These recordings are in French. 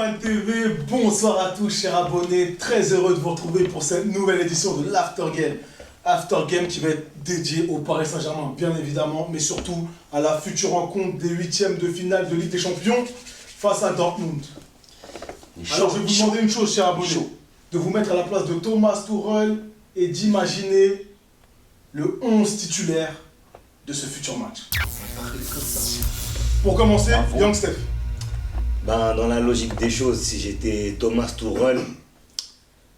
Fan TV, bonsoir à tous chers abonnés, très heureux de vous retrouver pour cette nouvelle édition de l'After Game. After Game qui va être dédié au Paris Saint-Germain bien évidemment, mais surtout à la future rencontre des huitièmes de finale de Ligue des Champions face à Dortmund. Alors je vais vous demander une chose chers abonnés, de vous mettre à la place de Thomas Tuchel et d'imaginer le 11 titulaire de ce futur match. Pour commencer, Young Steph. Ben, dans la logique des choses, si j'étais Thomas Tuchel,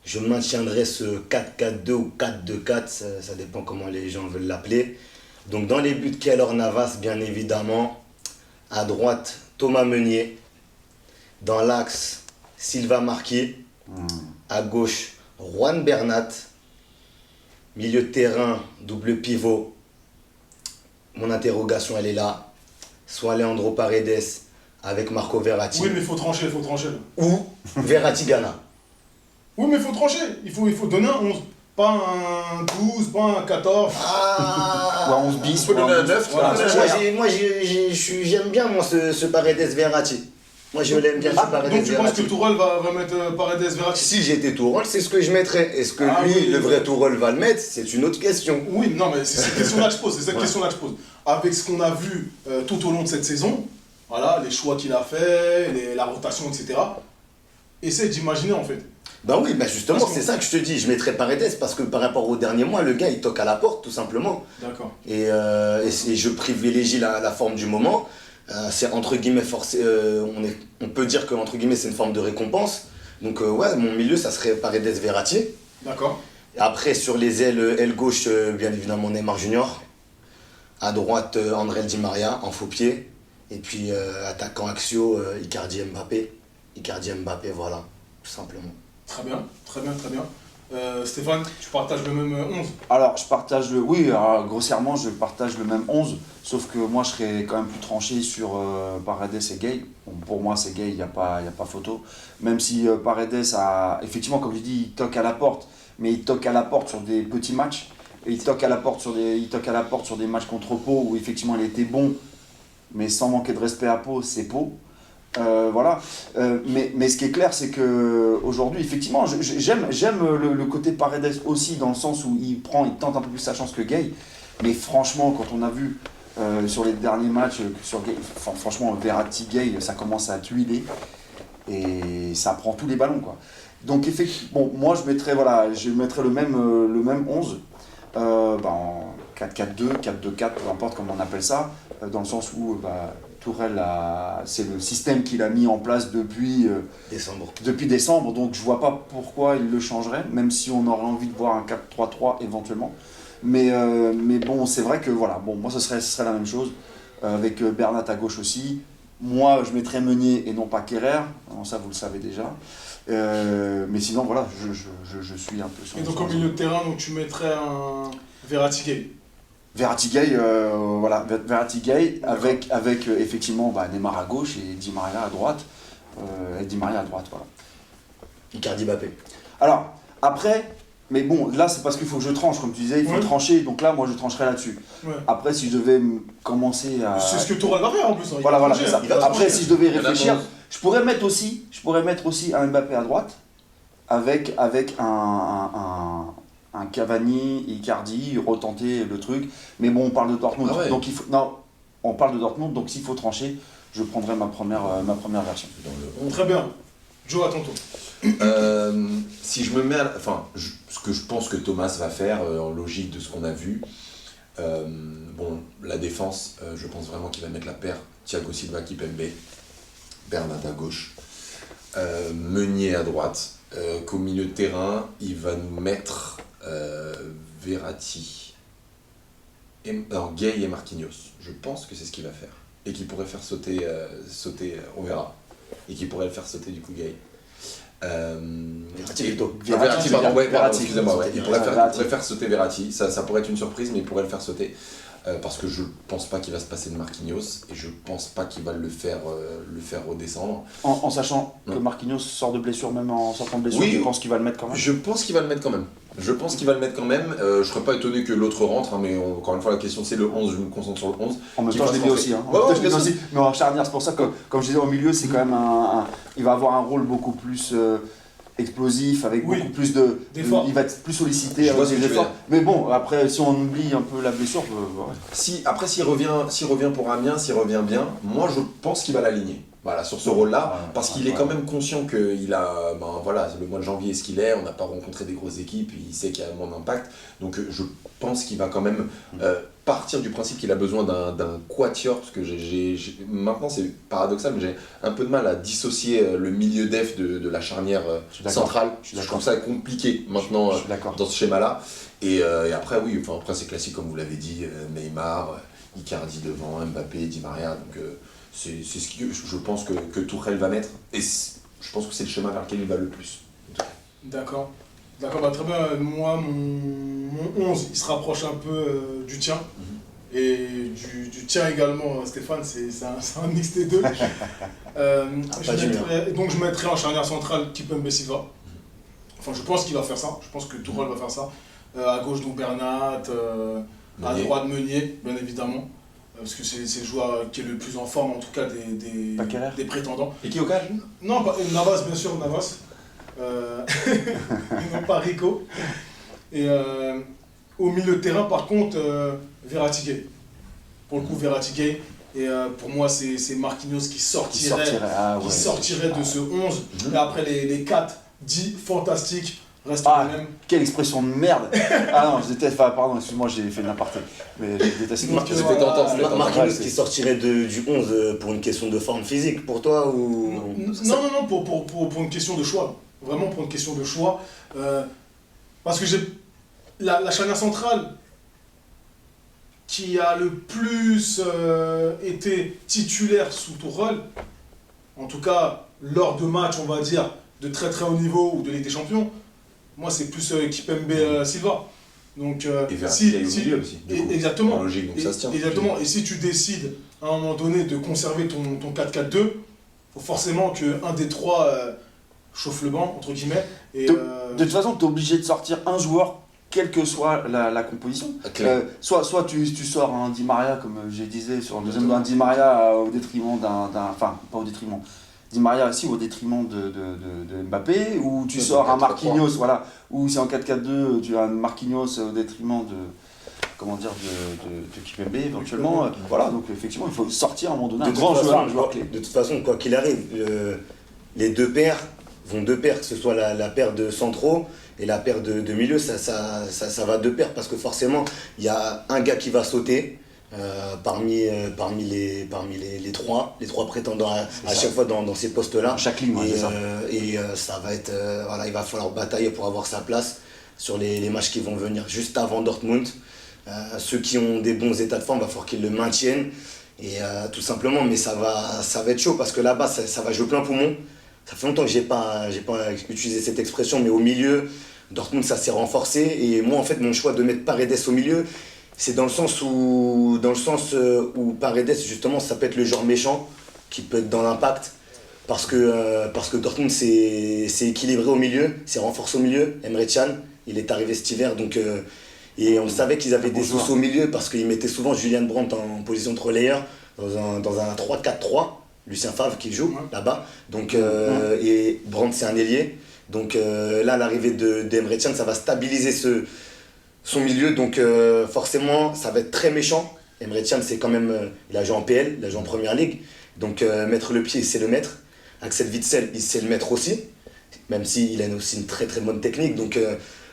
je maintiendrais ce 4-4-2 ou 4-2-4, ça dépend comment les gens veulent l'appeler. Donc dans les buts, Keylor Navas, bien évidemment. À droite, Thomas Meunier. Dans l'axe, Silva Marquis. À gauche, Juan Bernat. Milieu de terrain, double pivot. Mon interrogation, elle est là. Soit Leandro Paredes avec Marco Verratti. Oui, mais il faut trancher. Ou Verratti Ghana. Oui, mais il faut trancher. Il faut donner un 11. Pas un 12, pas un 14. Ah, ou un 11 bis. Il faut donner un 9. Voilà. J'aime bien moi ce Paredes Verratti. Moi je l'aime bien ce Paredes Donc tu penses Verratti. que Tourelle va mettre Paredes Verratti? Si j'étais Tourelle, c'est ce que je mettrais. Est-ce que lui, oui, le vrai Tourelle, va le mettre? C'est une autre question. Oui, non, mais c'est cette question-là que je pose. C'est cette question-là que je pose. Avec ce qu'on a vu tout au long de cette saison, voilà, les choix qu'il a fait, la rotation, etc. Essaye d'imaginer en fait. Ben oui, ben justement, c'est ça que je te dis. Je mettrais Paredes parce que par rapport au dernier mois, le gars il toque à la porte tout simplement. D'accord. Et je privilégie la forme du moment. C'est entre guillemets forcé. On peut dire que entre guillemets c'est une forme de récompense. Donc ouais, mon milieu ça serait Paredes Verratti. D'accord. Après sur les aile gauche, bien évidemment Neymar Junior. À droite André Di Maria en faux pied. Et puis attaquant Axio, Icardi Mbappé. Icardi Mbappé, voilà, tout simplement. Très bien. Stéphane, tu partages le même 11? Alors, grossièrement, je partage le même 11, sauf que moi, je serais quand même plus tranché sur Paredes et Gay. Bon, pour moi, c'est Gay, il n'y a pas photo. Même si Paredes a, effectivement, comme je dis, il toque à la porte, mais il toque à la porte sur des petits matchs. Et il toque à la porte sur des matchs contre Pau, où effectivement, il était bon, mais sans manquer de respect à Pau, c'est Pau. Voilà. Mais ce qui est clair, c'est qu'aujourd'hui, effectivement, j'aime le côté Paredes aussi, dans le sens où il tente un peu plus sa chance que Gay. Mais franchement, quand on a vu sur les derniers matchs, franchement, Verratti Gay, ça commence à tuiler et ça prend tous les ballons, quoi. Donc, effectivement, moi, je mettrais le même 11 en 4-4-2, 4-2-4, peu importe comment on appelle ça, dans le sens où Tourelle, c'est le système qu'il a mis en place depuis décembre, donc je vois pas pourquoi il le changerait, même si on aurait envie de voir un 4-3-3 éventuellement. Mais bon, c'est vrai que voilà, bon, moi ce serait la même chose, avec Bernat à gauche aussi. Moi, je mettrais Meunier et non pas Kerrer, ça vous le savez déjà. Mais sinon, voilà, je suis un peu sur... Et donc au milieu de terrain, donc, tu mettrais un Verratti Gay? Verratti Gay avec effectivement Neymar à gauche et Di Maria à droite. Voilà. Icardi Mbappé. Alors, après, mais bon, là c'est parce qu'il faut que je tranche, comme tu disais, il faut trancher, donc là moi je trancherai là-dessus. Ouais. Après, si je devais commencer à... C'est ce que Tourelle va faire en plus. Hein. Voilà, c'est ça. Après, si je devais Il y en a réfléchir, 11. je pourrais mettre aussi un Mbappé à droite, avec un Cavani, Icardi, retenter le truc. Mais bon, on parle de Dortmund, Ah ouais. donc on parle de Dortmund, donc s'il faut trancher, je prendrai ma première version. Très bien. Joe, à ton tour. Si je me mets ce que je pense que Thomas va faire, en logique de ce qu'on a vu, la défense, je pense vraiment qu'il va mettre la paire Thiago Silva, Kimpembe, Bernat à gauche, Meunier à droite, qu'au milieu de terrain, il va nous mettre Verratti, Gay et Marquinhos. Je pense que c'est ce qu'il va faire. Et qu'il pourrait faire sauter, on verra. Et qu'il pourrait le faire sauter du coup Gay. Verratti plutôt. Verratti, pardon, Verratti, excusez-moi, ouais. Il pourrait faire sauter Verratti, ça pourrait être une surprise, mais il pourrait le faire sauter. parce que je pense pas qu'il va se passer de Marquinhos et je pense pas qu'il va le faire redescendre. En sachant que Non. Marquinhos sort de blessure, même en sortant de blessure, Oui. tu penses qu'il va le mettre quand même? Je pense qu'il va le mettre quand même. Je serais pas étonné que l'autre rentre, hein, mais encore une fois la question c'est le 11, je me concentre sur le 11. En même Qui temps, je va l'ai se dit rentrer. aussi. Hein. Ouais, En même temps, ouais, je l'ai dit bien aussi. Mais en charnière, c'est pour ça que, comme je disais, au milieu, c'est quand même il va avoir un rôle beaucoup plus explosif, avec Oui. beaucoup plus D'efforts. il va être plus sollicité Je vois avec ce que des tu veux efforts. dire. Mais bon, après, si on oublie un peu la blessure, ouais. Après s'il revient pour Amiens, s'il revient bien, moi je pense qu'il va l'aligner. Voilà, sur ce rôle-là, Ouais, parce qu'il ouais. est quand même conscient qu'il a, voilà, le mois de janvier est ce qu'il est, on n'a pas rencontré des grosses équipes, il sait qu'il y a un moment d'impact, donc je pense qu'il va quand même partir du principe qu'il a besoin d'un quatuor, parce que maintenant c'est paradoxal, mais j'ai un peu de mal à dissocier le milieu def de la charnière Je suis d'accord. centrale, Je suis je d'accord. trouve ça compliqué maintenant Je suis d'accord. dans ce schéma-là, et après oui, après c'est classique comme vous l'avez dit, Neymar, Icardi devant, Mbappé, Di Maria, donc c'est ce que je pense que Tourelle va mettre, et je pense que c'est le schéma vers lequel il va le plus. D'accord. D'accord, bah, très bien. Moi, mon 11, il se rapproche un peu du tien. Et du tien également, Stéphane, c'est un mix des deux. Donc je mettrai en charnière centrale Kimpembe Silva. Enfin, je pense qu'il va faire ça. Je pense que Tourelle va faire ça. À gauche, donc Bernat. À Meunier. droite, Meunier, bien évidemment. Parce que c'est le joueur qui est le plus en forme, en tout cas, Paquerre. des prétendants. Et qui au cage? Non, Navas, bien sûr, Navas. Non, pas Rico. Et au milieu de terrain, par contre, Verratti Gay. Pour le coup, Verratti Gay. Et pour moi, c'est Marquinhos qui sortirait de ce 11. Mais après, les 4 dits fantastiques restent les mêmes. Quelle expression de merde! Ah non, je déteste, enfin, pardon, excuse-moi, j'ai fait n'importe. Mais je déteste. Donc, C'était tentant, c'était tentant. Marquinhos Ouais, qui sortirait du 11 pour une question de forme physique pour toi ou... Non, pour une question de choix. Vraiment pour une question de choix. Parce que j'ai la charnière centrale qui a le plus été titulaire sous Tourelle, en tout cas lors de matchs, on va dire, de très très haut niveau ou de Ligue des Champions, moi c'est plus Kimpembe Silva. Donc, Et Verratti il est au milieu aussi. du coup. exactement. En logique, donc ça se tient. Exactement. Et si tu décides à un moment donné de conserver ton 4-4-2, il faut forcément qu'un des trois chauffe le banc, entre guillemets. Et, De toute façon, tu es obligé de sortir un joueur, quelle que soit la composition. Soit tu sors un Di Maria, comme je disais, sur le deuxième d'un Di Maria au détriment enfin, pas au détriment. Di Maria aussi au détriment de Mbappé, ou tu sors un 4-4-3. Marquinhos, voilà, ou c'est en 4-4-2, tu as un Marquinhos au détriment de Kimpembe éventuellement. Voilà, donc effectivement, il faut sortir à un moment donné un grand joueur, un joueur clé. De toute façon, quoi qu'il arrive, les deux paires vont de pair, que ce soit la paire de centraux et la paire de milieu, ça va de pair parce que forcément, il y a un gars qui va sauter. Parmi les trois prétendants à chaque fois dans ces postes-là. Chaque ligne, ouais, c'est ça. Ça va être, voilà, il va falloir batailler pour avoir sa place sur les matchs qui vont venir juste avant Dortmund. Ceux qui ont des bons états de forme, il va falloir qu'ils le maintiennent. Et tout simplement, mais ça va être chaud parce que là-bas, ça va jouer plein poumon. Ça fait longtemps que j'ai pas utilisé cette expression, mais au milieu, Dortmund, ça s'est renforcé. Et moi, en fait, mon choix de mettre Paredes au milieu, c'est dans le sens où Paredes, justement, ça peut être le genre méchant, qui peut être dans l'impact. Parce que Dortmund, c'est équilibré au milieu, c'est renforcé au milieu. Emre Can, il est arrivé cet hiver, donc... et on savait qu'ils avaient des soucis au milieu parce qu'ils mettaient souvent Julian Brandt en position de relayeur dans un 3-4-3. Lucien Favre qui joue là-bas. Donc, et Brandt, c'est un ailier. Donc là, l'arrivée d'Emre Can, ça va stabiliser son milieu. Donc forcément, ça va être très méchant. Emre Can, c'est quand même... il a joué en PL, il a joué en Première Ligue. Donc mettre le pied, il sait le mettre. Axel Witsel, il sait le mettre aussi. Même s'il a aussi une très très bonne technique. Donc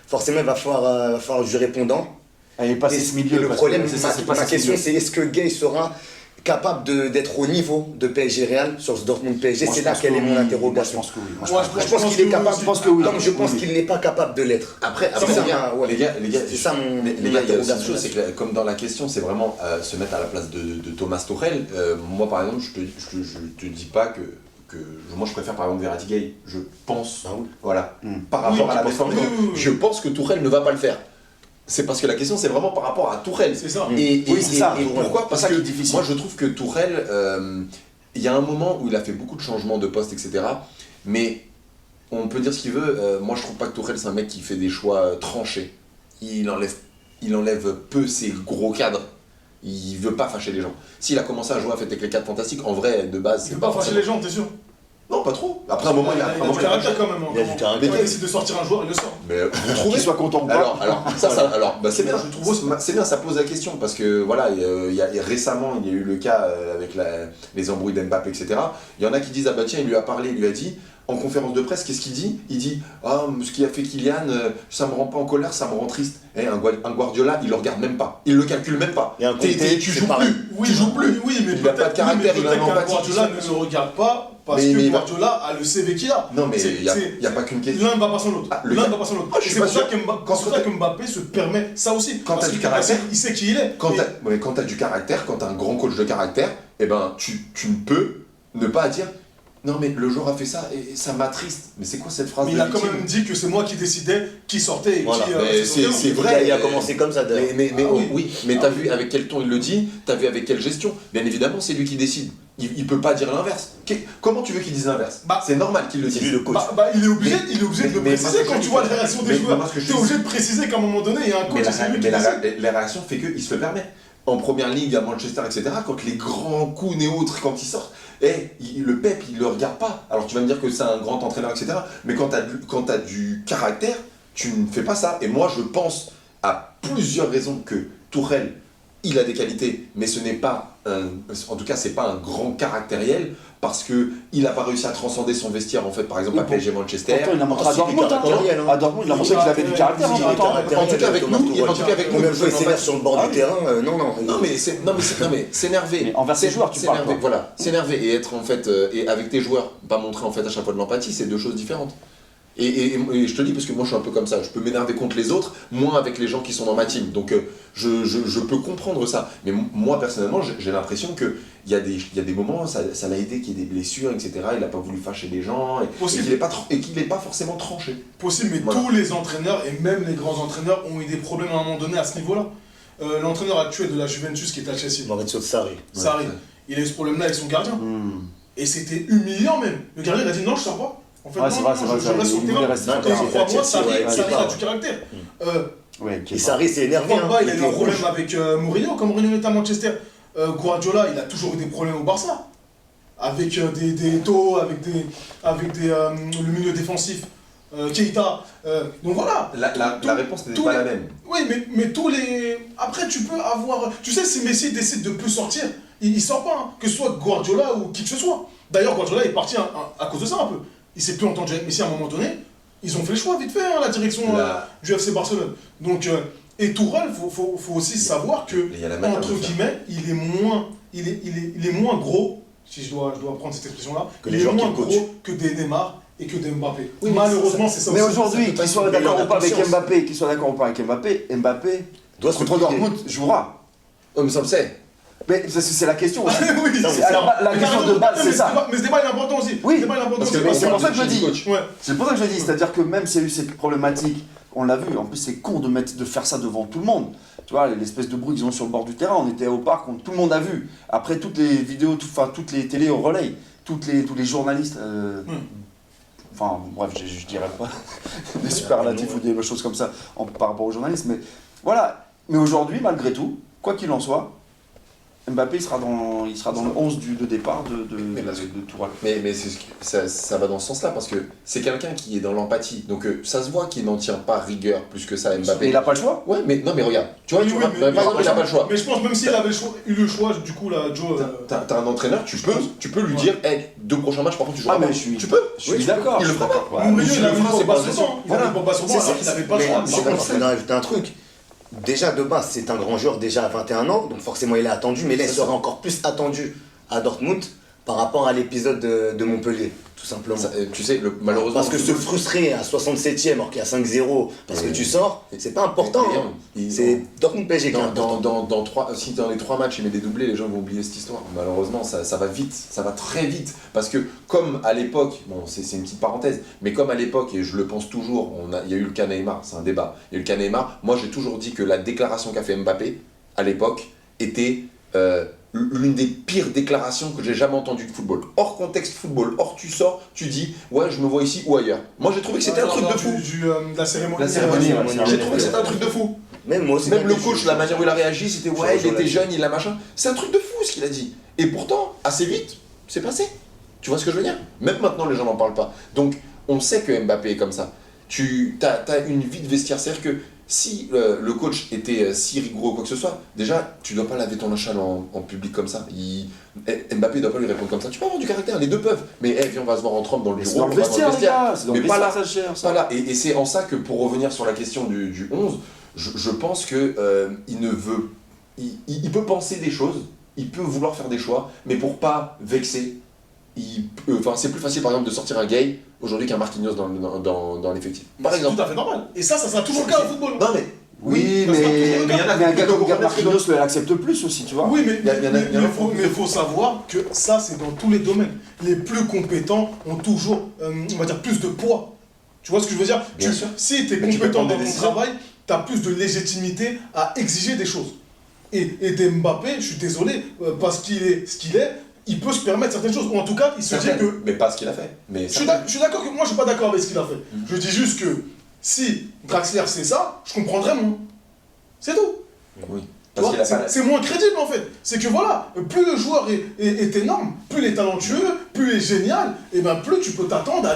forcément, il va falloir jouer répondant. Et passer ce milieu. Et le problème, ma ma question, c'est est-ce que Gay sera capable d'être au niveau de PSG Real sur ce Dortmund PSG? C'est là quelle est mon interrogation. Moi, je pense que oui. Je pense qu'il est capable. Je pense que oui. Non, je pense qu'il n'est pas capable de l'être. Après C'est ça, bien, ouais. les gars, c'est ça mon les gars, il y a aussi une interrogation. chose, c'est que comme dans la question, c'est vraiment se mettre à la place de Thomas Tuchel. Moi, par exemple, je te dis pas que moi je préfère par exemple Verratti Gay. Je pense, Ah oui. voilà, par rapport à la performance, je pense que Tuchel ne va pas le faire. c'est parce que la question c'est vraiment par rapport à Tourelle. C'est ça. Et c'est ça. pourquoi? Parce C'est ça que qui est difficile. moi je trouve que Tourelle, il y a un moment où il a fait beaucoup de changements de poste, etc. Mais on peut dire ce qu'il veut. Moi je trouve pas que Tourelle c'est un mec qui fait des choix tranchés. Il enlève peu ses gros cadres. Il veut pas fâcher les gens. S'il a commencé à jouer à Fête avec les 4 Fantastiques, en vrai, de base, Il c'est veut pas pas fâcher forcément... les gens, t'es sûr? Non, pas trop. Après un moment, il a du caractère quand même. Il a du caractère. Quand il décide de sortir un joueur, il le sort. Mais vous Qu'il trouvez soit content ou pas. C'est bien, Je trouve c'est bien, ça pose la question parce que voilà, récemment il y a eu le cas avec les embrouilles d'Mbappé, etc. Il y en a qui disent ah bah tiens, il lui a parlé, il lui a dit en conférence de presse, qu'est-ce qu'il dit? Il dit ah ce qui a fait Kylian, ça me rend pas en colère, ça me rend triste. Un Guardiola, il le regarde même pas, il le calcule même pas. Il y a un côté, Tu c'est joues pareil. plus, Oui, tu joues plus. Oui, mais Il a pas de caractère, il a un peut-être qu'un empathie, Guardiola tu ne sais. le regarde pas parce Mais que il va- Guardiola a le CV qu'il a. Non mais C'est- il y a pas qu'une question. L'un ne va pas sans l'autre. Ah, L'un ne va pas sans l'autre. Ah, je Et suis c'est pas pour ça sûr. que c'est pour ça que Mbappé se permet ça aussi. Quand Parce t'as du que caractère, il sait qui il est. Quand Et- t'as du caractère, quand t'as un grand coach de caractère, eh ben tu ne peux ne pas dire non mais le joueur a fait ça et ça m'attriste. Mais c'est quoi cette phrase Mais de il a quand victime même dit que c'est moi qui décidais qui sortait et Voilà. qui. Mais sortait. c'est vrai. Il a commencé comme ça d'ailleurs. Mais Ah oui. oui, mais Ah t'as oui. vu avec quel ton il le dit, t'as vu avec quelle gestion. Bien évidemment, c'est lui qui décide. Il peut pas dire l'inverse. Comment tu veux qu'il dise l'inverse? Bah, C'est normal qu'il le C'est dise. lui le coach. Il est obligé de le mais préciser moi, quand je tu dis- vois les réactions des mais joueurs. moi, ce que je Tu es dis- obligé de préciser qu'à un moment donné, il y a un coach Mais, et c'est lui qui décide. la réaction fait qu'il se le permet. En première ligue, à Manchester, etc., quand les grands coups et autres, quand ils sortent, le Pep, il le regarde pas. Alors tu vas me dire que c'est un grand entraîneur, etc. Mais quand t'as du caractère, tu ne fais pas ça. Et moi, je pense à plusieurs raisons que Tourelle, il a des qualités, mais ce n'est pas en tout cas, c'est pas un grand caractériel parce que il a pas réussi à transcender son vestiaire en fait, par exemple à PSG Manchester. Pourtant, il a montré à Ah, si, Dortmund. caractériel, hein. À Dortmund, il a montré qu'il avait du caractère. Si, en même temps. En tout cas avec nous, Combien de fois il s'énerve sur le bord Ah du oui. terrain? Non. Non mais s'énerver. Mais envers ses joueurs, tu parles, s'énerver, quoi. voilà, s'énerver et être en fait et avec tes joueurs, pas montrer en fait à chaque fois de l'empathie, c'est deux choses différentes. Et je te dis parce que moi je suis un peu comme ça, je peux m'énerver contre les autres, moins avec les gens qui sont dans ma team. Donc je peux comprendre ça. Mais moi personnellement, j'ai l'impression que il y a des moments, ça l'a aidé qu'il y ait des blessures, etc. Il n'a pas voulu fâcher les gens et Possible. qu'il n'est pas forcément tranché. Possible, mais Voilà. tous les entraîneurs, et même les grands entraîneurs, ont eu des problèmes à un moment donné à ce niveau-là. L'entraîneur actuel de la Juventus qui est à Chelsea, Maurizio Sarri. Sarri, Ouais. il a eu ce problème-là avec son gardien. Et c'était humiliant même. Le gardien il a dit non, je sors pas. En fait, Ouais, non, c'est vrai, non, c'est vrai, je c'est vrai, reste sur le il terrain. voulait rester sur le Et terrain. crois-moi, Chelsea, Sarri, ouais, Sarri c'est a pas- du caractère. Ouais, Et Sarri s'est énervé. Pogba, il a eu était un problème rouge. avec Mourinho, quand Mourinho était à Manchester. Guardiola, il a toujours eu des problèmes au Barça. Avec des Eto'o, avec le milieu défensif. Keita. Donc voilà. La réponse n'est tous pas les- la même. Oui, mais tous les. Après, tu peux avoir. Tu sais, si Messi décide de plus sortir, il sort pas, hein. Que ce soit Guardiola ou qui que ce soit. D'ailleurs, Guardiola est parti à cause de ça un peu. Il s'est plus entendu avec Messi à un moment donné. Ils ont fait le choix vite fait, hein, la direction du FC Barcelone. Donc, et Tourelle, faut aussi savoir que, Il y a la manière entre de faire. guillemets, il est moins gros, si je dois prendre cette expression-là, Que il les est gens qui moins le coachent. gros que des Neymar et que des Mbappé. Oui, mais Malheureusement, c'est ça Mais aussi. aujourd'hui, ça peut pas qu'il soit être- d'accord il en ou a pas avec conscience. Mbappé, qu'il soit d'accord ou pas avec Mbappé, Doit se contre replier. Dortmund, jouera. Oh, mais ça on le sait. Mais c'est la question aussi. Oui, Non, c'est mais ça. alors, la Mais question carrément, de base, mais c'est ce ça. débat- Mais ce débat il est important aussi. Oui, Ce débat il est important parce que aussi. on c'est parle pour ça de que je Chelsea dis. coach. Ouais. C'est pour ça que je dis, c'est-à-dire que même s'il y a eu cette problématique, on l'a vu, en plus c'est con de faire ça devant tout le monde. Tu vois, l'espèce de bruit qu'ils ont sur le bord du terrain, on était au parc, tout le monde a vu. Après toutes les vidéos, toutes les télés au relais, tous les journalistes, enfin bref, je dirais pas des superlatifs ou des choses comme ça par rapport aux journalistes, mais voilà. Mais aujourd'hui, malgré tout, quoi qu'il en soit, Mbappé il sera dans le 11 de départ de Tourelle. Mais ça va dans ce sens-là parce que c'est quelqu'un qui est dans l'empathie. Donc ça se voit qu'il n'en tient pas rigueur plus que ça, Mais Mbappé. il n'a pas le choix. Ouais, mais non, mais regarde. Tu vois, Oui, oui, mais- par exemple, il n'a pas le choix. Mais je pense même s'il avait eu le choix, du coup, là, Joe. T'as un entraîneur, tu peux lui dire, hey, 2 prochains matchs, par contre, tu joueras Ah, mais pas. je suis- Tu peux. Je suis d'accord. Il le fera pas. Ouais. Mourinho, il a le mis fera, c'est Pogba pas sur le sûr. banc. Il a mis Pogba sur le banc alors qu'il n'avait pas le Mais choix. par contre, il faut rajouter un truc. Déjà de base, c'est un grand joueur déjà à 21 ans, donc forcément il est attendu, mais là il sera encore plus attendu à Dortmund par rapport à l'épisode de Montpellier, tout simplement. Tu sais, malheureusement. Parce que se frustrer à 67e alors qu'il y a 5-0, parce que tu sors, c'est pas important. C'est Dortmund PSG qui est important. Si dans les 3 matchs il met des doublés, les gens vont oublier cette histoire. Malheureusement, ça va vite, ça va très vite. Parce que comme à l'époque, bon c'est une petite parenthèse, mais comme à l'époque, et je le pense toujours, il y a eu le cas Neymar, c'est un débat, il y a eu le cas Neymar, moi j'ai toujours dit que la déclaration qu'a fait Mbappé, à l'époque, était l'une des pires déclarations que j'ai jamais entendues de football. Hors contexte football, tu sors, tu dis ouais je me vois ici ou ailleurs. Moi j'ai trouvé que c'était un truc de fou. De la cérémonie. La cérémonie, J'ai trouvé que c'était un truc de fou. Même moi aussi. Même le coach, la manière où il a réagi, c'était ouais il était jeune, il a machin. C'est un truc de fou ce qu'il a dit. Et pourtant, assez vite, c'est passé. Tu vois ce que je veux dire? Même maintenant les gens n'en parlent pas. Donc on sait que Mbappé est comme ça. Tu as une vie de vestiaire, c'est-à-dire que si le coach était si rigoureux ou quoi que ce soit, déjà, tu dois pas laver ton linge en public comme ça. Mbappé doit pas lui répondre comme ça. Tu peux avoir du caractère, les deux peuvent. Mais viens, on va se voir en trempe dans le bureau. C'est dans le vestiaire, les gars. C'est dans le mais pas vestiaire, là. ça gère, ça. Pas là. Et c'est en ça que, pour revenir sur la question du 11, je pense que il ne veut... Il peut penser des choses, il peut vouloir faire des choix, mais pour pas vexer, c'est plus facile par exemple de sortir un gay aujourd'hui qu'un Marquinhos dans l'effectif. Par exemple. C'est tout à fait normal. Et ça sera toujours le cas au football. Non mais. Oui, parce que mais il y en a un gars comme qui- Marquinhos l'accepte plus aussi, tu vois. Oui, mais Il y en a il faut savoir que ça, c'est dans tous les domaines. Les plus compétents ont toujours, on va dire, plus de poids. Tu vois ce que je veux dire? Bien sûr. Si tu es Mais tu peux compétent prendre dans des ton décisions. travail, tu as plus de légitimité à exiger des choses. Et Mbappé, je suis désolé, parce qu'il est ce qu'il est, il peut se permettre certaines choses. Ou en tout cas, il se dit que... Mais pas ce qu'il a fait. Mais Je suis d'accord que moi, je suis pas d'accord avec ce qu'il a fait. Je dis juste que si Draxler c'est ça, je comprendrais moins. C'est tout. Oui. Tu Parce vois, qu'il a pas. c'est moins crédible en fait. C'est que voilà, plus le joueur est énorme, plus il est talentueux, plus il est génial, et ben plus tu peux t'attendre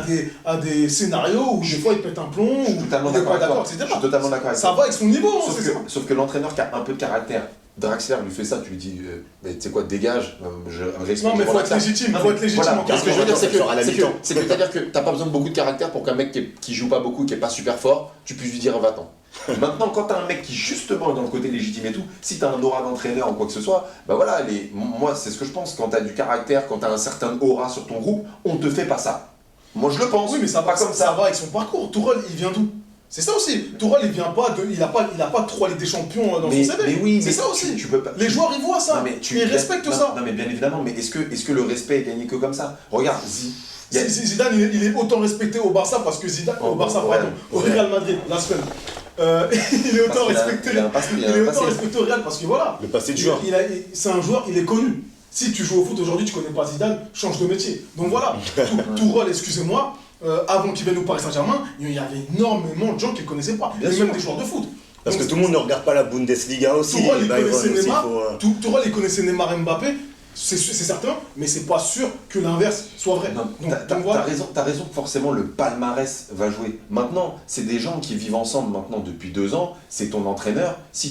à des scénarios où des fois il pète un plomb, Je suis ou totalement il est pas d'accord avec d'accord, toi. etc. Je suis totalement d'accord avec Ça toi. va avec son niveau, hein, c'est ça. Sauf que l'entraîneur qui a un peu de caractère, Draxler lui fait ça, tu lui dis, mais tu sais quoi, dégage, je respecte Non mais ton faut être caractère. légitime, Non, faut mais être légitime voilà. en cas Ce que je veux dire, c'est Sur à la mi-temps. que c'est-à-dire que t'as pas besoin de beaucoup de caractère pour qu'un mec qui joue pas beaucoup, qui est pas super fort, tu puisses lui dire va-t'en. Maintenant, quand t'as un mec qui justement est dans le côté légitime et tout, si t'as un aura d'entraîneur ou quoi que ce soit, bah voilà, moi c'est ce que je pense, quand t'as du caractère, quand t'as un certain aura sur ton groupe, on te fait pas ça. Moi je le pense. Oui mais ça va, pas comme ça va avec son parcours. Tourelle, il vient d'où? C'est ça aussi. Tourelle, il vient pas de, il a pas 3 Ligues des Champions dans son CV. Mais oui, c'est mais ça aussi. tu peux pas. Les joueurs, ils voient ça. Non, mais Ils respectent ça. Non mais bien évidemment, mais est-ce que le respect est gagné que comme ça? Regarde, Zidane, il est autant respecté au Barça parce que Zidane, au Real Madrid, la semaine. Il est autant respecté. Il est autant respecté au Real parce que voilà. Le passé de joueur. C'est un joueur, il est connu. Si tu joues au foot aujourd'hui, tu connais pas Zidane, change de métier. Donc voilà. Tourelle, excusez-moi, avant qu'il vienne au Paris Saint-Germain, il y avait énormément de gens qui ne le connaissaient pas. Bien et sûr. même des joueurs de foot. Parce Donc, que tout le monde ne regarde pas la Bundesliga aussi. Tourelle, il Bayern connaissait aussi, Neymar. faut, Tourelle, il connaissait Neymar et Mbappé. C'est certain, mais c'est pas sûr que l'inverse soit vrai. Non, Donc t'as voilà. t'as raison que forcément le palmarès va jouer. Maintenant, c'est des gens qui vivent ensemble maintenant depuis 2 ans, c'est ton entraîneur. Si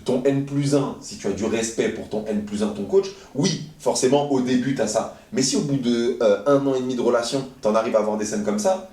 ton N+1, si tu as du respect pour ton N+1, ton coach, oui, forcément au début t'as ça. Mais si au bout de 1 an et demi de relation, t'en arrives à avoir des scènes comme ça,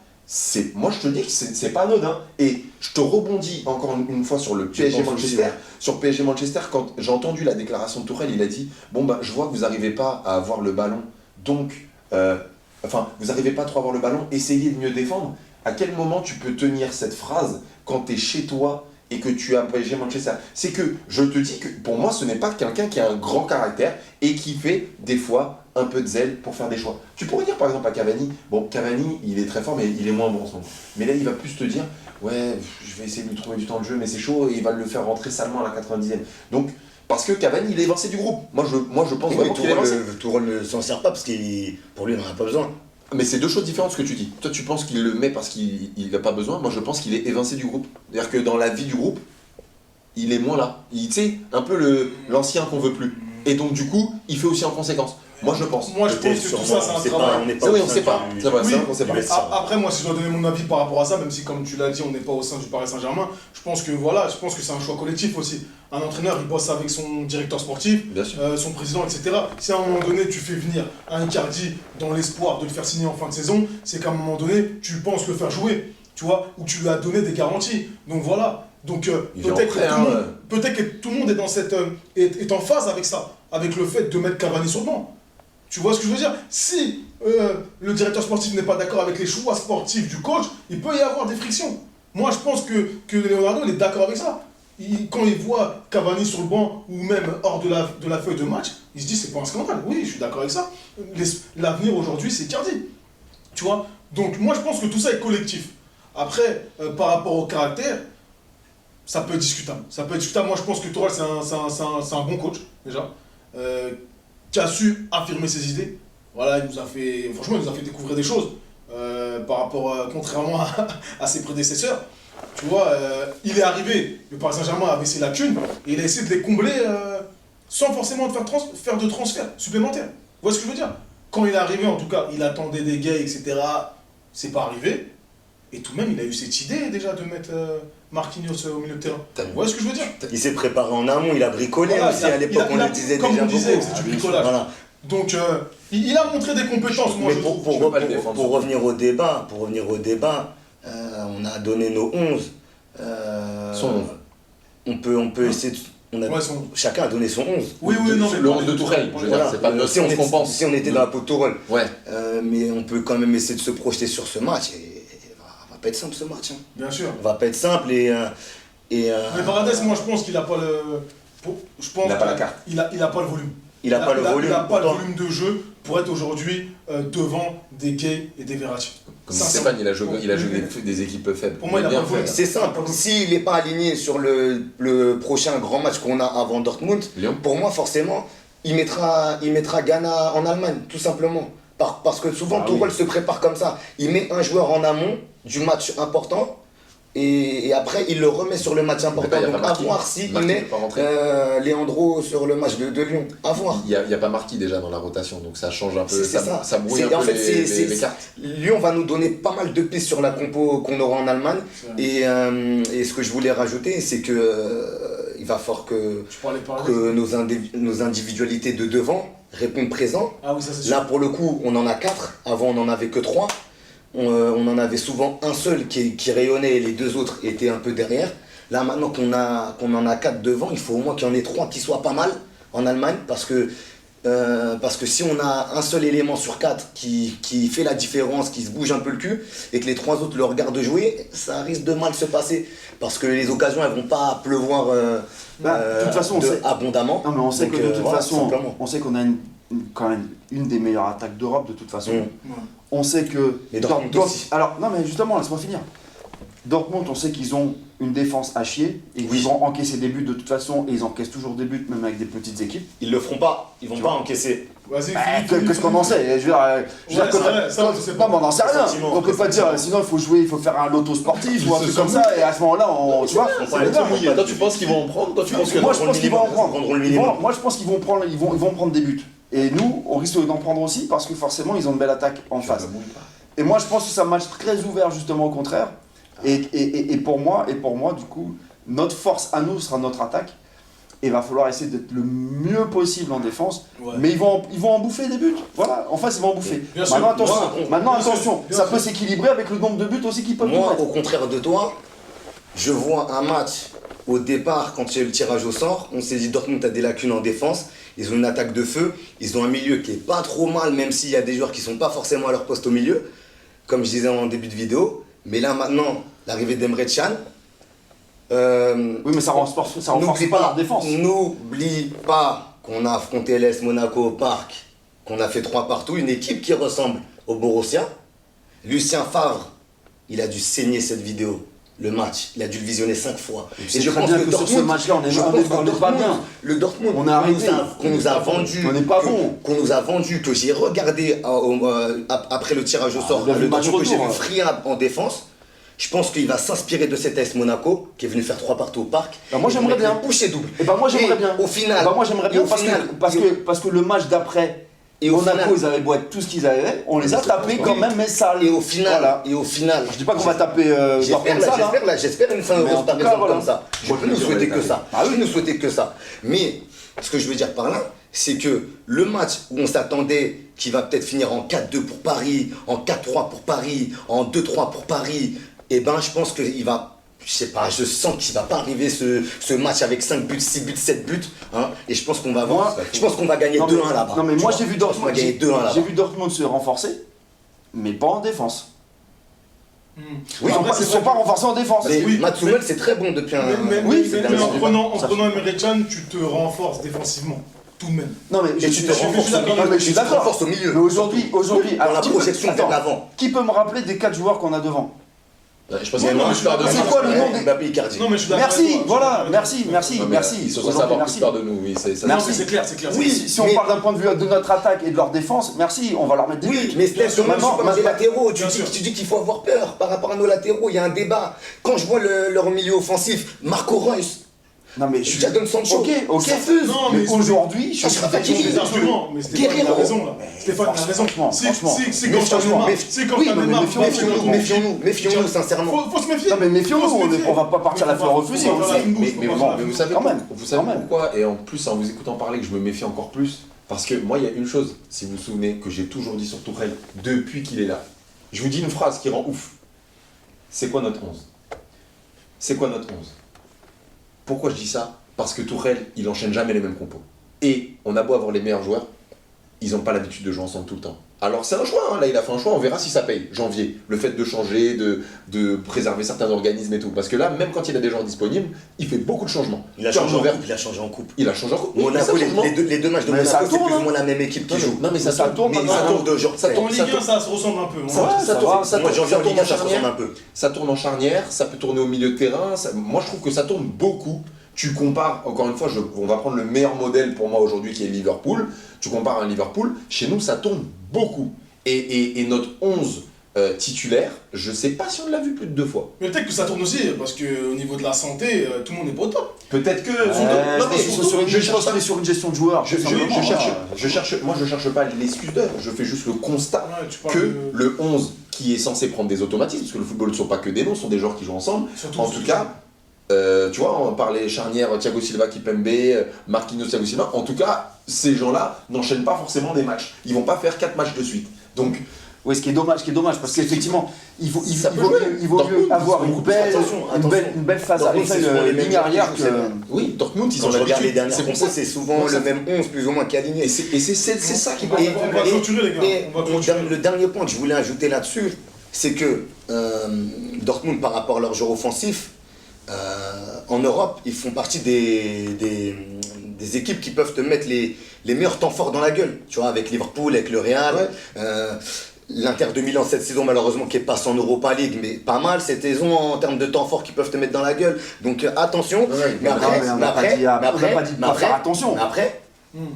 moi je te dis que c'est pas anodin. Et je te rebondis encore une fois sur le PSG pense aussi, Manchester. ouais. Sur PSG Manchester, quand j'ai entendu la déclaration de Tourelle, il a dit bon bah je vois que vous n'arrivez pas à avoir le ballon, donc vous n'arrivez pas trop à avoir le ballon, essayez de mieux défendre. À quel moment tu peux tenir cette phrase quand tu es chez toi et que tu as PSG Manchester? C'est que je te dis que pour moi ce n'est pas quelqu'un qui a un grand caractère et qui fait des fois un peu de zèle pour faire des choix. Tu pourrais dire par exemple à Cavani, bon Cavani il est très fort mais il est moins bon en ce moment. Mais là il va plus te dire ouais je vais essayer de lui trouver du temps de jeu mais c'est chaud et il va le faire rentrer salement à la 90e. Donc parce que Cavani il est évincé du groupe. Moi je pense Oui, vraiment mais qu'il est évincé. Tourelle ne s'en sert pas parce qu'il pour lui il n'en a pas besoin. Mais c'est deux choses différentes ce que tu dis. Toi tu penses qu'il le met parce qu'il n'a pas besoin, moi je pense qu'il est évincé du groupe. C'est-à-dire que dans la vie du groupe, il est moins là. Tu sais, un peu l'ancien qu'on veut plus. Et donc du coup, il fait aussi en conséquence. Moi je pense. Moi, je pense Peut-être que sûrement, tout ça, c'est on un sait pas, travail. on n'est pas C'est vrai, au on sein sait pas. du- C'est vrai, Oui, c'est vrai qu'on sait pas. mais ça- Après, moi, si je dois donner mon avis par rapport à ça, même si, comme tu l'as dit, on n'est pas au sein du Paris Saint-Germain, je pense que c'est un choix collectif aussi. Un entraîneur, il bosse avec son directeur sportif, Bien sûr. son président, etc. Si à un moment donné, tu fais venir un Icardi dans l'espoir de le faire signer en fin de saison, c'est qu'à un moment donné, tu penses le faire jouer, tu vois, ou tu lui as donné des garanties. Donc voilà. Donc Il vient peut-être après, hein, que tout le monde est dans cette est en phase avec ça, avec le fait de mettre Cavani sur le banc. Tu vois ce que je veux dire? Si le directeur sportif n'est pas d'accord avec les choix sportifs du coach, il peut y avoir des frictions. Moi, je pense que Leonardo, il est d'accord avec ça. Quand il voit Cavani sur le banc ou même hors de la feuille de match, il se dit c'est pas un scandale. Oui, je suis d'accord avec ça. L'avenir aujourd'hui, c'est Icardi. Tu vois? Donc moi, je pense que tout ça est collectif. Après, par rapport au caractère, ça peut être discutable. Ça peut être discutable. Moi, je pense que Tourelle, c'est un bon coach, déjà, qui a su affirmer ses idées. Voilà, franchement, il nous a fait découvrir des choses par rapport, contrairement à ses prédécesseurs. Tu vois, il est arrivé, le Paris Saint-Germain avait ses lacunes, et il a essayé de les combler sans forcément faire de transfert supplémentaire. Vous voyez ce que je veux dire? Quand il est arrivé, en tout cas, il attendait des gays, etc. C'est pas arrivé. Et tout de même, il a eu cette idée déjà de mettre Marquinhos au milieu de terrain. Vous voyez ce que je veux dire? Il s'est préparé en amont, il a bricolé Voilà, aussi à l'époque, on le disait comme déjà on disait, beaucoup. c'est du bricolage. Voilà. Donc, il a montré des compétences, moi Mais je trouve. pour revenir au débat, on a donné nos 11. Son 11. On peut essayer de... Chacun a donné son 11. Oui, non, mais le 11 de Tourelle, je veux dire, c'est pas notre si 11 qu'on pense. Si on était dans la peau de Tourelle. Ouais. Mais on peut quand même essayer de se projeter sur ce match. Et va pas être simple ce match. Hein. Bien sûr. Va pas être simple Mais Paredes, moi je pense qu'il a pas le. Il a pas la carte. Il a pas le volume. Il a pas le volume de jeu pour être aujourd'hui devant des Gay et des Verratti. Comme Stéphane, il a joué des équipes faibles. Pour moi, il a bien pas le volume. fait. C'est simple, s'il n'est pas aligné sur le prochain grand match qu'on a avant Dortmund, Lyon. pour moi forcément, il mettra Ghana en Allemagne, tout simplement. Parce que souvent Tourelle se prépare comme ça. Il met un joueur en amont du match important et après il le remet sur le match important. Donc à voir s'il met Leandro sur le match de Lyon. À voir. Il n'y a pas Marquis déjà dans la rotation, donc ça change un peu, ça brouille un en peu fait, les cartes. Lyon va nous donner pas mal de pistes sur la compo qu'on aura en Allemagne. Et ce que je voulais rajouter, c'est que il va falloir que nos individualités de devant répondent présent. Ah oui, ça, c'est là sûr. pour le coup, on en a 4. Avant, on n'en avait que 3. On en avait souvent un seul qui rayonnait et les deux autres étaient un peu derrière. Là maintenant qu'on en a 4 devant, il faut au moins qu'il y en ait 3 qui soient pas mal en Allemagne parce que si on a un seul élément sur 4 qui fait la différence, qui se bouge un peu le cul et que les 3 autres le regardent jouer, ça risque de mal se passer parce que les occasions elles vont pas pleuvoir de toute façon, abondamment. Non mais on sait que de toute façon, simplement. on sait qu'on a quand même une des meilleures attaques d'Europe de toute façon. On sait que... Mais Dortmund aussi. Alors, non mais justement, laisse-moi finir. Dortmund, on sait qu'ils ont une défense à chier et qu'ils vont encaisser des buts de toute façon et ils encaissent toujours des buts même avec des petites équipes. Ils le feront pas, ils vont pas encaisser. Vas-y, Qu'est-ce qu'on en sait? Je veux dire, non, mais on n'en sait rien. On peut pas dire, sinon il faut jouer, il faut faire un loto sportif ou un truc comme ça et à ce moment-là, tu vois, Toi, tu penses qu'ils vont en prendre? Moi, je pense qu'ils vont en prendre. Moi, Moi, je pense qu'ils vont prendre des buts. Et nous, on risque d'en prendre aussi parce que forcément, ils ont une belle attaque en face. Et moi, je pense que c'est un match très ouvert, justement, au contraire. Et pour moi, du coup, notre force à nous sera notre attaque. Et il va falloir essayer d'être le mieux possible en défense. Ouais. Mais ils vont en bouffer des buts. Voilà, en face, ils vont en bouffer. Maintenant, attention, ça peut s'équilibrer avec le nombre de buts aussi qu'ils peuvent mettre. Moi, au contraire de toi, je vois un match au départ, quand il y a eu le tirage au sort, on s'est dit Dortmund a des lacunes en défense. Ils ont une attaque de feu, ils ont un milieu qui est pas trop mal, même s'il y a des joueurs qui sont pas forcément à leur poste au milieu, comme je disais en début de vidéo. Mais là maintenant, l'arrivée d'Emre Can. Oui, mais ça renforce pas leur défense. N'oublie pas qu'on a affronté l'AS Monaco au parc, qu'on a fait 3 partout, une équipe qui ressemble au Borussia. Lucien Favre, il a dû saigner cette vidéo. Le match, il a dû le visionner 5 fois. Et je pense que sur ce match-là, on n'est pas bien. Le Dortmund, on est arrêté. Qu'on nous a vendu, on n'est pas bon. Qu'on nous a vendu, que j'ai regardé après le tirage au sort, le match que j'ai vu friable en défense. Je pense qu'il va s'inspirer de cet AS Monaco qui est venu faire 3 partout au parc. Moi j'aimerais bien. Boucher double. Et moi j'aimerais bien. Au final. Moi j'aimerais bien parce que le match d'après. Et Monaco, ils avaient beau être tout ce qu'ils avaient, on les a tapés quand même, mais sale. Et au final, je dis pas qu'on va taper j'espère une fin heureuse par exemple comme ça. Je peux nous souhaiter que ça. Je peux nous souhaiter que ça. Mais ce que je veux dire par là, c'est que le match où on s'attendait qu'il va peut-être finir en 4-2 pour Paris, en 4-3 pour Paris, en 2-3 pour Paris, et ben je pense qu'il va je sais pas, je sens qu'il va pas arriver ce match avec 5 buts, 6 buts, 7 buts. Hein, et je pense qu'on va avoir. Je pense qu'on va gagner 2-1 là-bas. Non, mais moi j'ai vu On va Dortmund. gagner 2-1 là-bas. J'ai vu Dortmund se renforcer, mais pas en défense. Oui, Ils sont pas renforcés en défense. Mais Oui, Mats Hummels, c'est très bon depuis un. Mais en prenant Ça Emre Can, tu te renforces défensivement. Tout de même. Non mais Et tu te renforces au milieu. Non, mais je suis Tu te d'accord. renforces au milieu. Mais aujourd'hui, Dans la projection vers l'avant. qui peut me rappeler des 4 joueurs qu'on a devant? Je pense Ouais, qu'il y a non, une je histoire de suis C'est nous. quoi le nom des- Mbappé Icardi. Non, mais je suis d'accord. Merci, avec toi, voilà, je suis d'accord. merci. Non, mais Ils sont censés Aujourd'hui, avoir plus merci. peur de nous, oui. Non, Merci. mais c'est clair, c'est clair. Oui. Si on mais- parle d'un point de vue de notre attaque et de leur défense, merci, on va leur mettre des Oui, buts. mais Steph, quand même, Maintenant, je parle des maintenant- latéraux. Bien sûr. Tu dis qu'il faut avoir peur par rapport à nos latéraux. Il y a un débat. Quand je vois leur milieu offensif, Marco Reus, Non mais je Jadon Sancho, Ok. ça fuse. Non, Mais mais aujourd'hui, je Ça suis sera pas Ils ont des arguments, mais Stéphane il a Guerrero. raison là. Stéphane il a raison. franchement, C'est franchement. quand Mais t'as franchement, Neymar. mais- C'est quand oui, t'as non, mais Neymar. Méfions-nous, sincèrement. Faut se méfier. Non mais méfions-nous, on va pas partir à la fleur au fusil. Faut pas faire la fine bouche, Mais faut pas bon, faire la mais vous fine savez, Quand même, vous savez quand même. pourquoi, et en plus en vous écoutant parler, que je me méfie encore plus. Parce que moi, il y a une chose, si vous vous souvenez, que j'ai toujours dit sur Tourelle depuis qu'il est là. Je vous dis une phrase qui rend ouf. C'est quoi notre 11? C'est quoi notre 11? Pourquoi je dis ça? Parce que Tourelle, il enchaîne jamais les mêmes compos. Et on a beau avoir les meilleurs joueurs, ils n'ont pas l'habitude de jouer ensemble tout le temps. Alors c'est un choix, hein. Là il a fait un choix, on verra si ça paye. Janvier, le fait de changer, de préserver certains organismes et tout. Parce que là, même quand il a des joueurs disponibles, il fait beaucoup de changements. Il a changé en Turnover. coupe. Il a changé en coupe. Il a changé en coupe. Oui, mais Monaco, ça, changement. les deux matchs de Mais ça Monaco, c'est tourne, plus ou hein. moins la même équipe qui joue. Non mais ça Ça tourne. tourne Mais maintenant. ça tourne de jour. Ça tourne. En Ligue 1, ça se ressemble un peu. Ça va, Ça ça tourne, va. ça Moi, tourne, j'ai envie ça en tourne Ligue 1, en ça se ressemble charnière. un peu. Ça tourne en charnière, ça peut tourner au milieu de terrain. Moi, je trouve que ça tourne beaucoup. Tu compares, encore une fois, on va prendre le meilleur modèle pour moi aujourd'hui qui est Liverpool. Tu compares à un Liverpool, chez nous, ça tourne beaucoup. Et notre 11 titulaire, je sais pas si on l'a vu plus de 2 fois. Mais peut-être que ça tourne aussi, parce qu'au niveau de la santé, tout le monde n'est pas au top. Peut-être que. Je pense qu'il est sur une gestion de joueurs. Je tout simplement, hein. moi, je cherche pas l'excuse d'eux, je fais juste le constat Ouais, tu parles que de- le 11 qui est censé prendre des automatismes, parce que le football ne sont pas que des noms, ce sont des joueurs qui jouent ensemble. Surtout- En tout cas, tu vois, on parlait charnière Thiago Silva, Kipembe, Marquinhos, Thiago Silva. En tout cas, ces gens-là n'enchaînent pas forcément des matchs. Ils vont pas faire 4 matchs de suite. Donc, Oui, ce qui est dommage, parce qu'effectivement, il vaut Ça peut mieux jouer. avoir Dortmund, une belle phase Dortmund, avec c'est souvent les une mêmes ligne joueurs arrière qui que. jouent, oui, Dortmund, ils Quand ont je regarde les l'habitude. dernières C'est pour compos, ça. c'est souvent Moi, ça le même 11 plus ou moins qu'aligné. Et c'est ça qui va. Et- On va clôturer, les gars. Et On va clôturer. le dernier point que je voulais ajouter là-dessus, c'est que Dortmund, par rapport à leur joueur offensif, en Europe, ils font partie des équipes qui peuvent te mettre les meilleurs temps forts dans la gueule. Tu vois, avec Liverpool, avec le Real. Ouais. L'Inter de Milan cette saison, malheureusement, qui est passé en Europa League, mais pas mal cette saison en termes de temps forts qu'ils peuvent te mettre dans la gueule. Donc attention. Ouais, Mais après, mais on n'a pas dit de pas faire attention. mais après,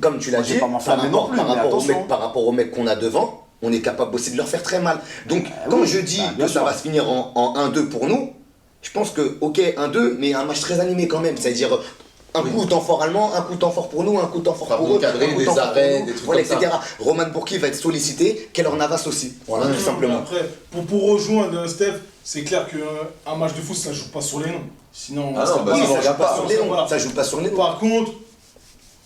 comme tu l'as Moi, j'ai dit, pas m'enflammer non plus, mais attention. par rapport aux mecs qu'on a devant, on est capable aussi de leur faire très mal. Donc, quand oui, je dis bah, bien que sûr. ça va se finir en 1-2 pour nous, je pense que, ok, 1-2, mais un match très animé quand même. C'est-à-dire, un coup temps fort allemand, un coup temps fort pour nous, un coup temps fort Par pour contre, eux, cadrer un coup des temps fort arrêts, pour nous, des trucs voilà, comme etc. Roman Burki va être sollicité, Keylor Navas aussi. Voilà, tout simplement. Après, pour rejoindre Steph, c'est clair qu'un match de foot, ça joue pas sur les noms. Sinon, Ah non, ça bah, va- Oui, ça, ça on joue pas sur les noms, voilà. ça joue pas sur les noms. Par contre,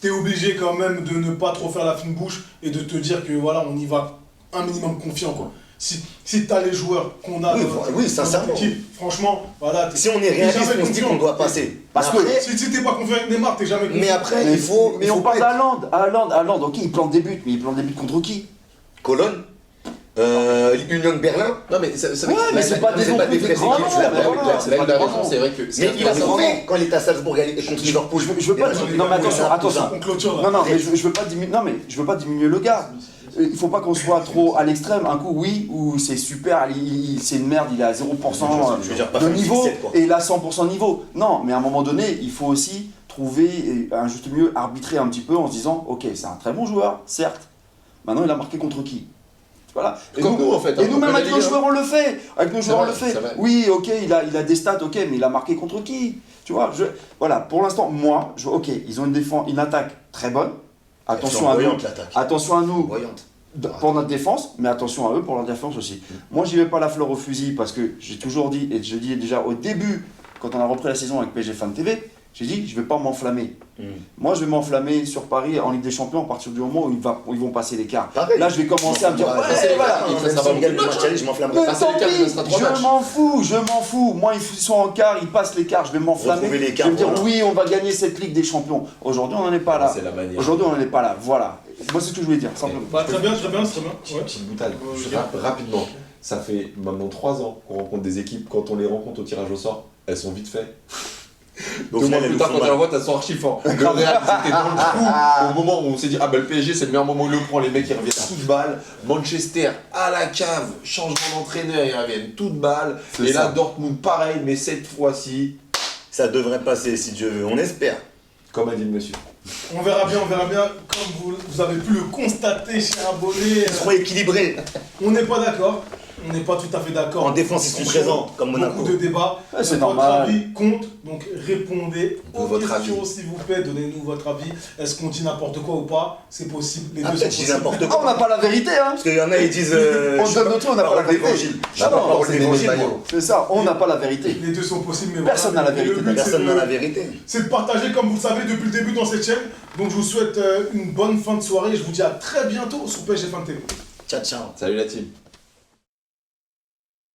t'es obligé quand même de ne pas trop faire la fine bouche et de te dire que voilà, on y va un minimum confiant, quoi. Si t'as les joueurs qu'on a Oui, dans notre- oui, dans sincèrement. notre équipe, franchement, voilà. Si on est réaliste, jamais on se dit confiant. qu'on doit passer. Parce Mais que- après, Si t'es pas confiant avec Neymar, t'es jamais confiant. mais après, il faut. Mais il faut on parle pas être- d'Haaland, ok, il plante des buts, mais il plante des buts contre qui? Cologne, Union Berlin. Non, mais c'est Ouais, mais c'est pas des c'est non pas plus des des vraies grands équipes, noms, là, mais là, voilà, là, c'est Là, pas il a des grands raison, noms. c'est vrai que. Mais il a prouvé quand il est à Salzbourg contre Liverpool. Je veux pas. Non, mais attention. On clôture là. Non, mais je veux pas diminuer. Non, mais je veux pas diminuer le gars. Il faut pas qu'on soit trop à l'extrême. Un coup, oui, où c'est super, c'est une merde, il est à 0% Je veux dire, pas de faire une niveau fixette, quoi. et il a 100% de niveau. Non, mais à un moment donné, il faut aussi trouver un juste milieu, arbitrer un petit peu en se disant, ok, c'est un très bon joueur, certes. Maintenant, il a marqué contre qui? Voilà. Comme nous, en fait, Et hein, nous, même comme avec la nos Ligue un. joueurs, on le fait. Avec nos joueurs, on vrai, le fait. c'est vrai. Oui, ok, il a des stats, ok, mais il a marqué contre qui? Tu vois, voilà, pour l'instant, moi, ok, ils ont une attaque très bonne. Attention à nous. L'attaque. Attention à nous Voyante. pour notre défense, mais attention à eux pour leur défense aussi. Moi, j'y vais pas la fleur au fusil parce que j'ai toujours dit, et je dis déjà au début, quand on a repris la saison avec PSG Fan TV, J'ai dit, je vais pas m'enflammer. Mm. Moi, je vais m'enflammer sur Paris en Ligue des Champions à partir du moment où ils vont passer l'écart. Pareil. Là, je vais commencer à me dire, Ouais, ouais, passer les voilà. cartes, il hein, faut même savoir si on gagne le beaucoup. match aller, je m'enflammerai Mais pas. passer tant l'écart, pis, il restera 3 matchs. je m'en fous. Moi, ils sont en quart, ils passent l'écart, je vais m'enflammer. Retrouver Je l'écart, vais me dire, voilà. oui, on va gagner cette Ligue des Champions. Aujourd'hui, on n'en est pas là. C'est la manière. Aujourd'hui, on n'en est pas là. Voilà. Moi, c'est ce que je voulais dire, simplement. Bah, très bien, très bien, très bien. Petite, Ouais. petite boutade. Ok. Rapidement. Ça fait maintenant 3 ans qu'on rencontre des équipes. Quand on les rencontre au tirage au sort, elles sont vite faites. Au 2 mois final, plus elles tard, nous quand font tu la mal. vois, elles sont archi fortes. Le Real, ils étaient dans le trou. Au moment où on s'est dit, ah bah le PSG, c'est le meilleur moment où il le prend. Les mecs, ils reviennent toutes balles. Manchester, à la cave, changement d'entraîneur, ils reviennent toutes balles. C'est Et là, ça. Dortmund, pareil, mais cette fois-ci, Ça devrait passer si Dieu veut, on espère. comme a dit le monsieur. On verra bien, on verra bien. Comme vous avez pu le constater, cher abonné, Ils seront équilibrés. on n'est pas d'accord. On n'est pas tout à fait d'accord. En défense, ils sont présents, comme Monaco. Beaucoup de débats. Ouais, c'est Votre normal. avis compte, donc répondez aux Votre questions s'il vous plaît. Donnez-nous votre avis. Est-ce qu'on dit n'importe quoi ou pas? C'est possible. Les deux Après, sont tu dis possibles. n'importe Ah, on quoi. n'a pas la vérité, hein. Parce qu'il y en a, ils disent. On donne notre truc, on n'a pas la vérité. d'évangile. Ah non, Parole c'est d'évangile, des moi. maillots. C'est ça, on n'a pas la vérité. Les deux sont possibles, mais Personne voilà. n'a la Et le vérité. but, Personne c'est n'a de- la vérité. C'est de partager, comme vous le savez, depuis le début dans cette chaîne. Donc je vous souhaite une bonne fin de soirée. Je vous dis à très bientôt sur PSG Fan TV. Ciao, ciao. Salut la team.